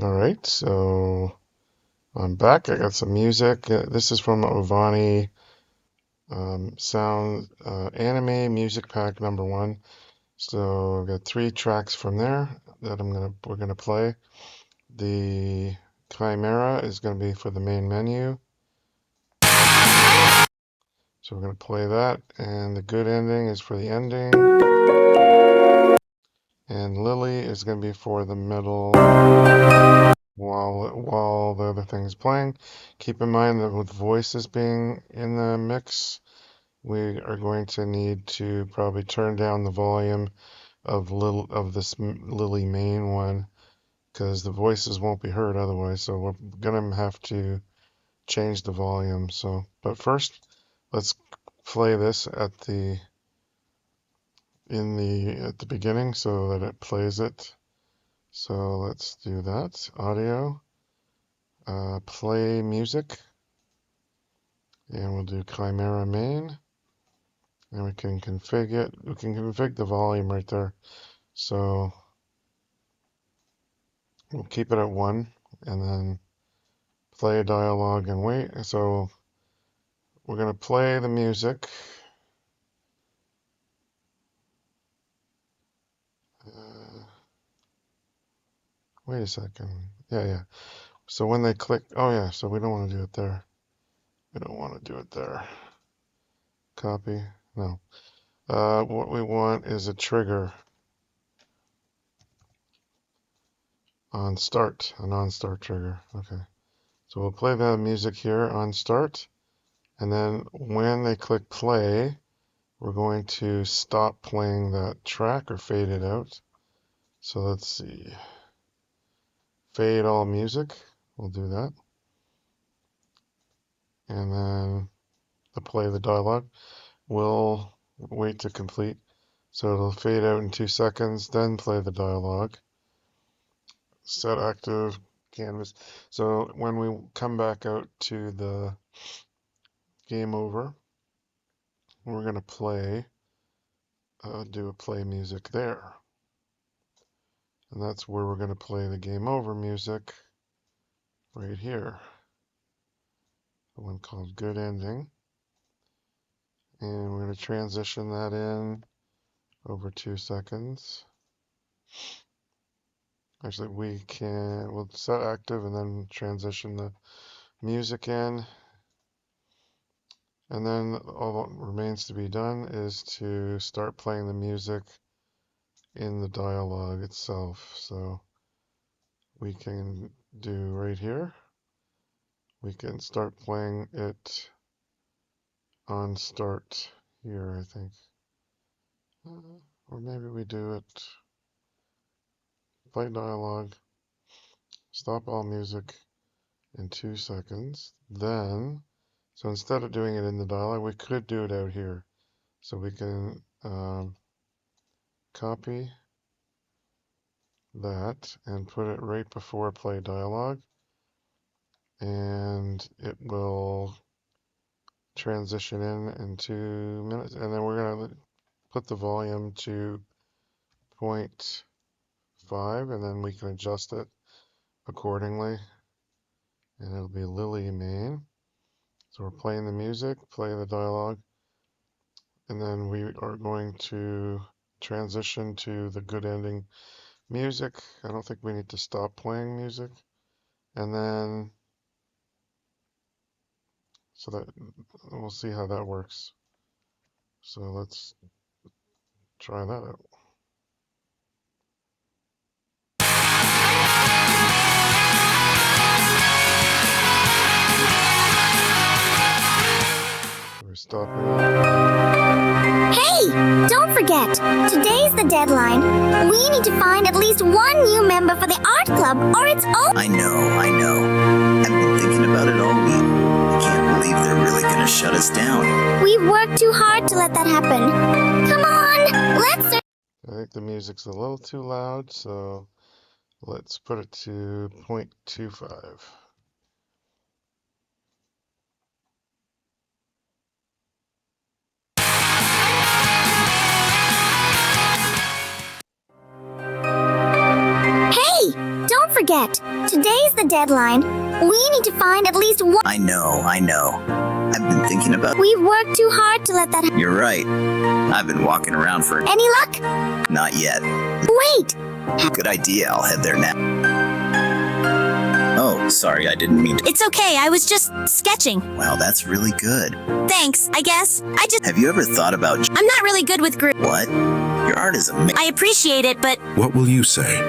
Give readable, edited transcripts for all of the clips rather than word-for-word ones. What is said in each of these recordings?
All right, so I'm back. I got some music. This is from Ovani Sound Anime Music Pack #1. So I've got 3 tracks from there that we're gonna play. The Chimera is gonna be for the main menu, so we're gonna play that. And the Good Ending is for the ending, and Lily is gonna be for the middle while the other thing's playing. Keep in mind that with voices being in the mix, we are going to need to probably turn down the volume of this Lily main one because the voices won't be heard otherwise. So we're gonna have to change the volume. So, but first, let's play this at the beginning so that it plays it. So let's do that. Audio, play music, and we'll do Chimera main, and we can configure it. We can configure the volume right there. So we'll keep it at 1 and then play a dialogue and wait. So we're going to play the music. Uh, Wait a second. Yeah. So when they click, oh yeah, so we don't want to do it there. We don't want to do it there. Copy. No. What we want is a trigger on start, a non-start trigger. Okay. So we'll play the music here on start. And then when they click play, we're going to stop playing that track or fade it out. So let's see. Fade all music. We'll do that. And then to play the dialogue, we'll wait to complete. So it'll fade out in 2 seconds, then play the dialogue. Set active canvas. So when we come back out to the game over, we're going to do a play music there. And that's where we're going to play the game over music right here. The one called Good Ending. And we're going to transition that in over 2 seconds. Actually, we'll set active and then transition the music in. And then all that remains to be done is to start playing the music in the dialogue itself. So we can do right here. We can start playing it on start here, I think. Or maybe we do it play dialogue, stop all music in 2 seconds. Then, so instead of doing it in the dialogue, we could do it out here. So we can copy that and put it right before play dialogue, and it will transition in 2 minutes. And then we're going to put the volume to 0.5, and then we can adjust it accordingly. And it'll be Lily main. So we're playing the music, play the dialogue, and then we are going to transition to the Good Ending music. I don't think we need to stop playing music. And then, so that we'll see how that works. So let's try that out. We're stopping. Hey, don't forget, today's the deadline. We need to find at least one new member for the art club or it's over. I know. I've been thinking about it all week. I can't believe they're really gonna shut us down. We've worked too hard to let that happen. Come on, let's... I think the music's a little too loud, so let's put it to 0.25. Hey, don't forget. forget, today's the deadline. We need to find at least one. I know. I've been thinking about. We've worked too hard to let that happen. You're right. I've been walking around for. Any luck? Not yet. Wait! Good idea. I'll head there now. Oh, sorry. I didn't mean to. It's okay, I was just sketching. Wow, that's really good. Thanks, I guess. Have you ever thought about. I'm not really good with group. What? Your art is amazing. I appreciate it, but What will you say?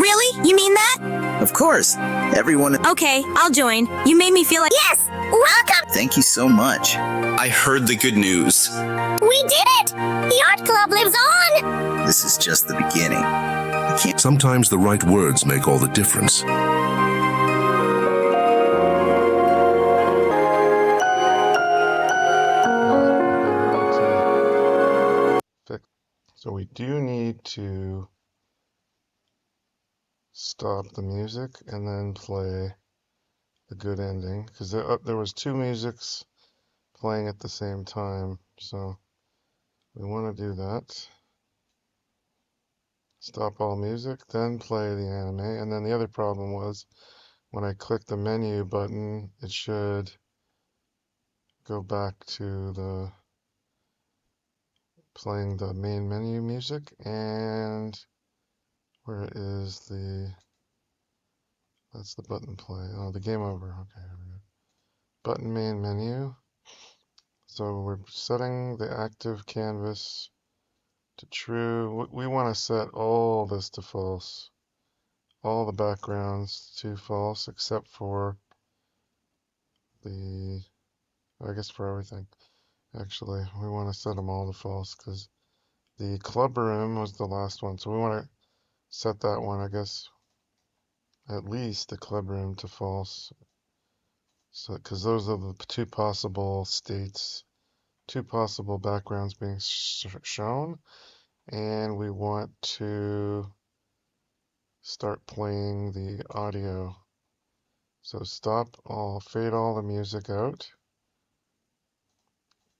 really? You mean that? Of course. Everyone. Okay, I'll join. You made me feel like. Yes! Welcome! Thank you so much. I heard the good news. We did it! The art club lives on! This is just the beginning. I can't. Sometimes the right words make all the difference. So we do need to stop the music and then play the good ending, because there was two musics playing at the same time, so we want to do that. Stop all music, then play the anime, and then the other problem was when I click the menu button, it should go back to the playing the main menu music, and where is the, that's the button play, oh, the game over, okay, here we go. Button main menu, so we're setting the active canvas to true. We want to set all this to false, all the backgrounds to false, except for the, I guess for everything. Actually, we want to set them all to false because the club room was the last one. So we want to set that one, I guess, at least the club room to false. So, because those are the two possible states, two possible backgrounds being shown. And we want to start playing the audio. So fade all the music out.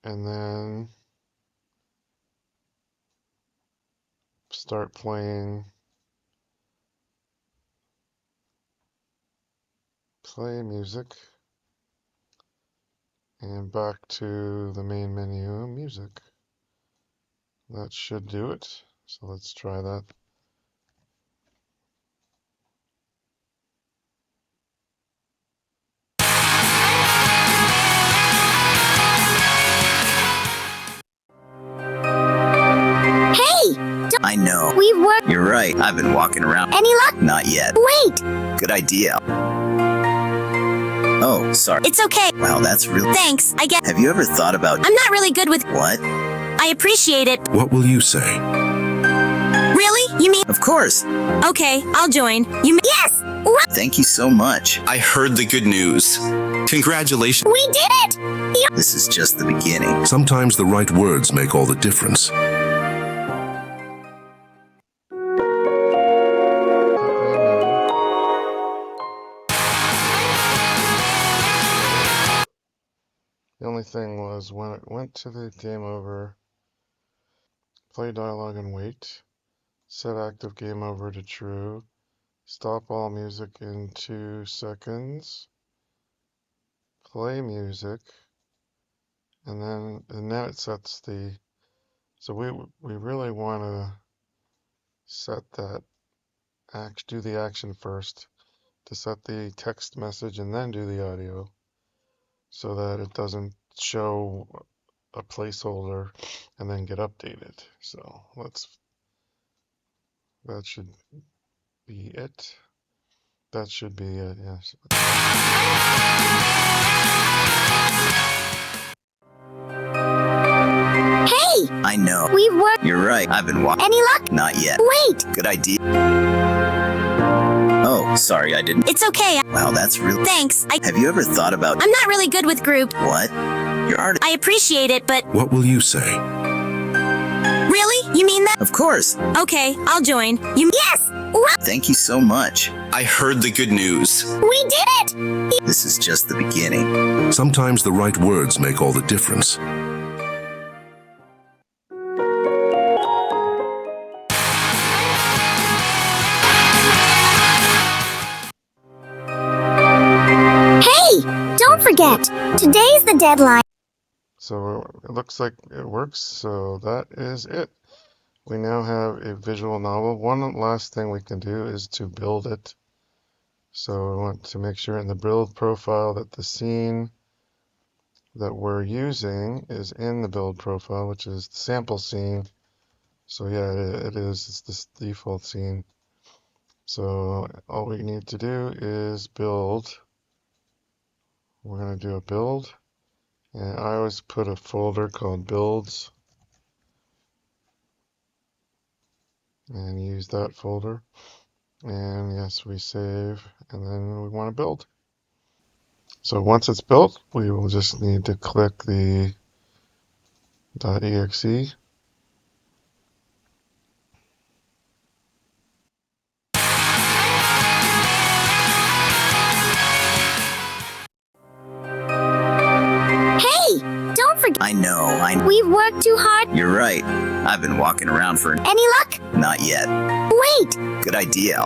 And then start playing, play music, and back to the main menu music. That should do it. So let's try that. I know. We've worked. You're right. I've been walking around. Any luck? Not yet. Wait! Good idea. Oh, sorry. It's okay. Wow, that's really. Thanks, I guess. Have you ever thought about. I'm not really good with. What? I appreciate it. What will you say? Really? You mean. Of course. Okay, I'll join. You. Yes! Thank you so much. I heard the good news. Congratulations. We did it! This is just the beginning. Sometimes the right words make all the difference. The only thing was when it went to the game over, play dialogue and wait, set active game over to true, stop all music in 2 seconds, play music, and then it sets the, so we really want to set that do the action first to set the text message and then do the audio, so that it doesn't show a placeholder and then get updated. So that should be it. That should be it, yes. Hey! I know. We've worked. You're right. I've been walking. Any luck? Not yet. Wait! Good idea. Oh, sorry, I didn't. It's okay. Wow, that's really. Thanks, Have you ever thought about. I'm not really good with group. What? Your art. I appreciate it, but. What will you say? Really? You mean that? Of course. Okay, I'll join. You. Yes! Thank you so much. I heard the good news. We did it! This is just the beginning. Sometimes the right words make all the difference. Today's the deadline. So it looks like it works, so that is it. We now have a visual novel. One last thing we can do is to build it. So we want to make sure in the build profile that the scene that we're using is in the build profile, which is the sample scene. So yeah, it is. It's this default scene. So all we need to do is build. We're going to do a build. And I always put a folder called builds. And use that folder. And yes, we save. And then we want to build. So once it's built, we will just need to click the .exe. Hey, don't forget. I know, We've worked too hard. You're right. I've been walking around for Any luck? not yet. Wait, Good idea.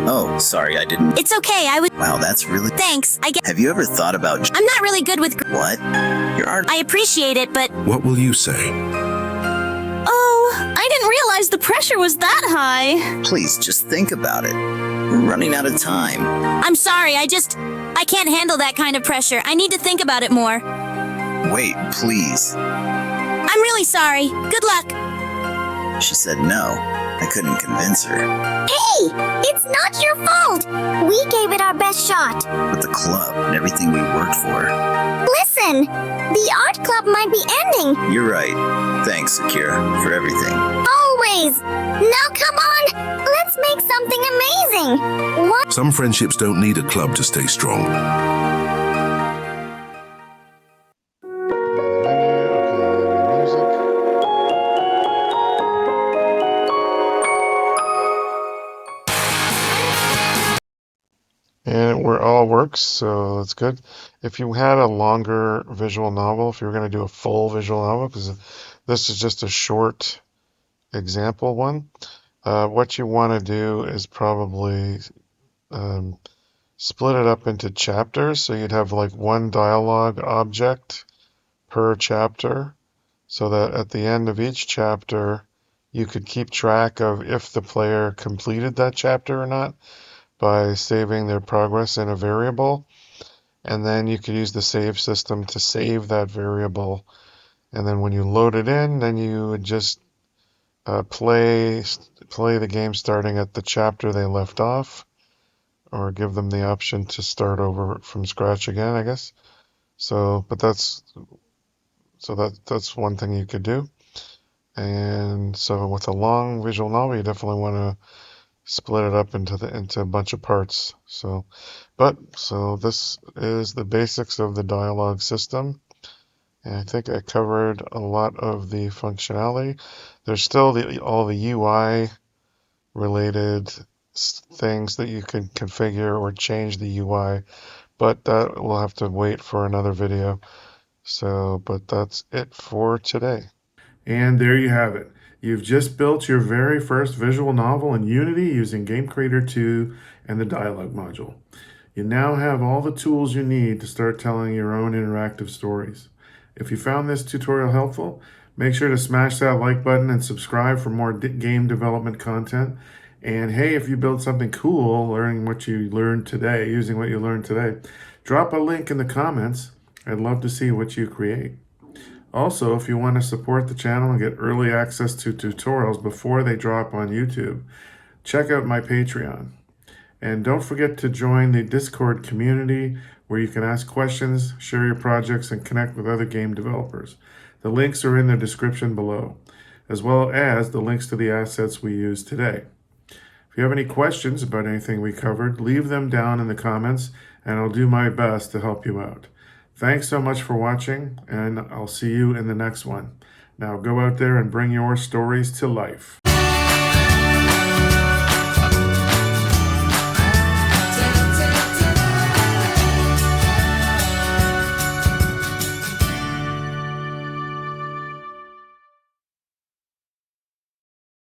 Oh, sorry, I didn't. It's okay, I was. Wow, that's really. Thanks, I get. Have you ever thought about I'm not really good with. what? Your art. I appreciate it, but. What will you say? Oh, I didn't realize the pressure was that high. Please, just think about it. We're running out of time. I'm sorry, I can't handle that kind of pressure. I need to think about it more. Wait, please. I'm really sorry. Good luck. She said no. I couldn't convince her. hey, it's not your fault. We gave it our best shot. But the club and everything we worked for. Listen, the art club might be ending. You're right. Thanks, Akira, for everything. Always. Now come on, let's make something amazing. What? Some friendships don't need a club to stay strong. And it all works, so that's good. If you had a longer visual novel, if you were going to do a full visual novel, because this is just a short example one, what you want to do is probably split it up into chapters. So you'd have like one dialogue object per chapter, so that at the end of each chapter, you could keep track of if the player completed that chapter or not, by saving their progress in a variable, and then you could use the save system to save that variable, and then when you load it in, then you would just play the game starting at the chapter they left off, or give them the option to start over from scratch again, I guess. So, but that's one thing you could do. And so with a long visual novel, you definitely want to split it up into a bunch of parts. So this is the basics of the dialogue system, and I think I covered a lot of the functionality. There's still all the UI related things that you can configure or change the UI, but that will have to wait for another video. So, but that's it for today. And there you have it. You've just built your very first visual novel in Unity using Game Creator 2 and the dialogue module. You now have all the tools you need to start telling your own interactive stories. If you found this tutorial helpful, make sure to smash that like button and subscribe for more game development content. And hey, if you build something cool, learning what you learned today, using what you learned today, drop a link in the comments. I'd love to see what you create. Also, if you want to support the channel and get early access to tutorials before they drop on YouTube, check out my Patreon. And don't forget to join the Discord community where you can ask questions, share your projects, and connect with other game developers. The links are in the description below, as well as the links to the assets we used today. If you have any questions about anything we covered, leave them down in the comments, and I'll do my best to help you out. Thanks so much for watching, and I'll see you in the next one. Now go out there and bring your stories to life.